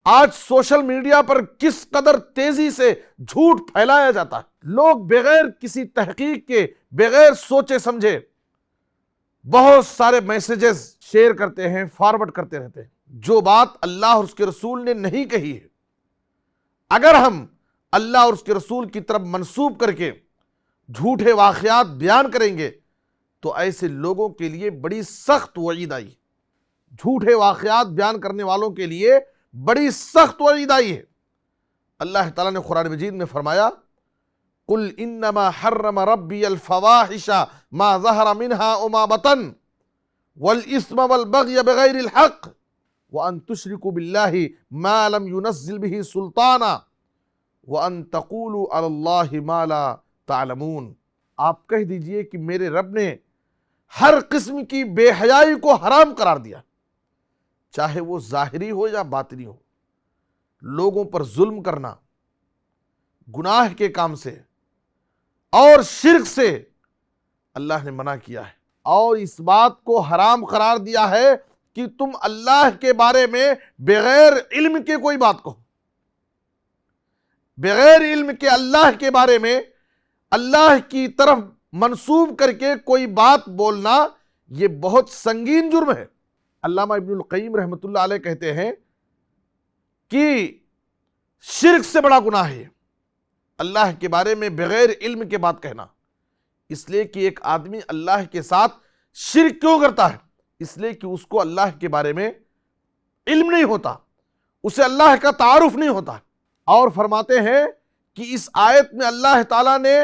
آج social media پر کس قدر تیزی سے جھوٹ پھیلایا جاتا ہے۔ لوگ بغیر کسی تحقیق کے، بغیر سوچے سمجھے بہت سارے میسیجز شیئر کرتے ہیں، فارورڈ کرتے رہتے ہیں۔ جو بات اللہ اور اس کے رسول نے نہیں کہی ہے، اگر ہم اللہ اور اس کے رسول کی طرف منسوب کر کے جھوٹے واقعات بیان کریں گے تو ایسے لوگوں کے لیے بڑی سخت وعید آئی ہے۔ جھوٹے واقعات بیان کرنے والوں کے لیے بڑی سخت وعید آئی ہے۔ اللہ تعالیٰ نے قرآن مجید میں فرمایا قل انما حرم ربی الفواحش ما ظہر منها وما بطن والاثم والبغی بغیر الحق وان تشرکوا باللہ ما لم ينزل به سلطانا وان تقولوا علی اللہ ما لا تعلمون۔ آپ کہہ دیجئے کہ میرے رب نے ہر قسم کی بے حیائی کو حرام قرار دیا، چاہے وہ ظاہری ہو یا باطنی ہو۔ لوگوں پر ظلم کرنا، گناہ کے کام سے اور شرک سے اللہ نے منع کیا ہے، اور اس بات کو حرام قرار دیا ہے کہ تم اللہ کے بارے میں بغیر علم کے کوئی بات کہو۔ بغیر علم کے اللہ کے بارے میں اللہ کی طرف منسوب کر کے کوئی بات بولنا یہ بہت سنگین جرم ہے۔ علامہ ابن القیم رحمۃ اللہ علیہ کہتے ہیں کہ شرک سے بڑا گناہ ہے اللہ کے بارے میں بغیر علم کے بات کہنا، اس لیے کہ ایک آدمی اللہ کے ساتھ شرک کیوں کرتا ہے؟ اس لیے کہ اس کو اللہ کے بارے میں علم نہیں ہوتا، اسے اللہ کا تعارف نہیں ہوتا۔ اور فرماتے ہیں کہ اس آیت میں اللہ تعالیٰ نے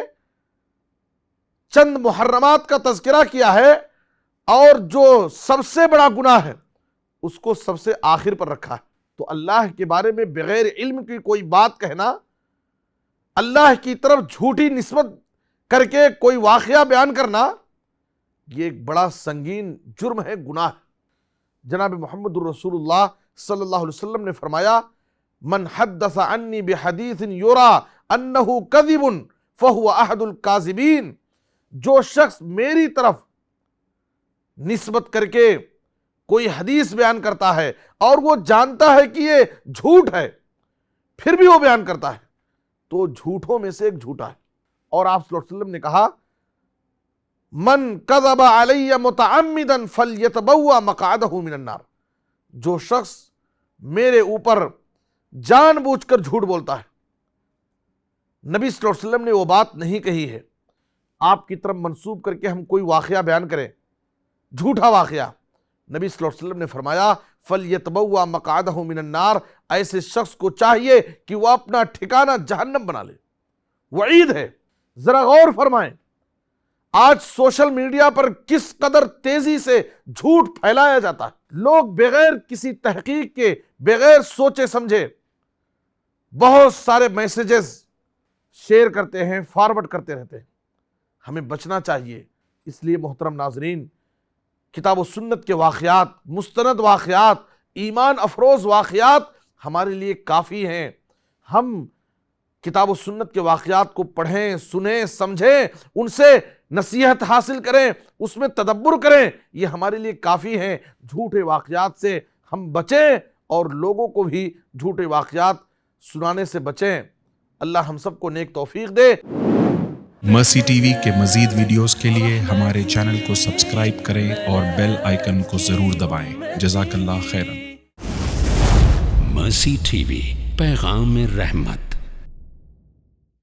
چند محرمات کا تذکرہ کیا ہے اور جو سب سے بڑا گناہ ہے اس کو سب سے آخر پر رکھا ہے۔ تو اللہ کے بارے میں بغیر علم کی کوئی بات کہنا، اللہ کی طرف جھوٹی نسبت کر کے کوئی واقعہ بیان کرنا، یہ ایک بڑا سنگین جرم ہے، گناہ ہے۔ جناب محمد الرسول اللہ صلی اللہ علیہ وسلم نے فرمایا من حدث عنی بحدیث یرا انہ کذب فہو احد الکاذبین۔ جو شخص میری طرف نسبت کر کے کوئی حدیث بیان کرتا ہے اور وہ جانتا ہے کہ یہ جھوٹ ہے پھر بھی وہ بیان کرتا ہے تو جھوٹوں میں سے ایک جھوٹا ہے۔ اور آپ صلی اللہ علیہ وسلم نے کہا من کذب علی متعمدا فلیتبوأ مقعدہ من النار۔ جو شخص میرے اوپر جان بوجھ کر جھوٹ بولتا ہے، نبی صلی اللہ علیہ وسلم نے وہ بات نہیں کہی ہے، آپ کی طرف منسوب کر کے ہم کوئی واقعہ بیان کریں، جھوٹا واقعہ، نبی صلی اللہ علیہ وسلم نے فرمایا فَلْيَتَبَوَّأْ مَقْعَدَهُ مِنَ النَّارِ۔ ایسے شخص کو چاہیے کہ وہ اپنا ٹھکانہ جہنم بنا لے۔ وعید ہے، ذرا غور فرمائیں آج سوشل میڈیا پر کس قدر تیزی سے جھوٹ پھیلایا جاتا ہے۔ لوگ بغیر کسی تحقیق کے، بغیر سوچے سمجھے بہت سارے میسیجز شیئر کرتے ہیں، فارورڈ کرتے رہتے ہیں۔ ہمیں بچنا چاہیے۔ اس لیے محترم ناظرین، کتاب و سنت کے واقعات، مستند واقعات، ایمان افروز واقعات ہمارے لیے کافی ہیں۔ ہم کتاب و سنت کے واقعات کو پڑھیں، سنیں، سمجھیں، ان سے نصیحت حاصل کریں، اس میں تدبر کریں، یہ ہمارے لیے کافی ہیں۔ جھوٹے واقعات سے ہم بچیں اور لوگوں کو بھی جھوٹے واقعات سنانے سے بچیں۔ اللہ ہم سب کو نیک توفیق دے۔ مرسی ٹی وی کے مزید ویڈیوز کے لیے ہمارے چینل کو سبسکرائب کریں اور بیل آئیکن کو ضرور دبائیں۔ جزاک اللہ خیرا۔ مرسی ٹی وی، پیغام رحمت۔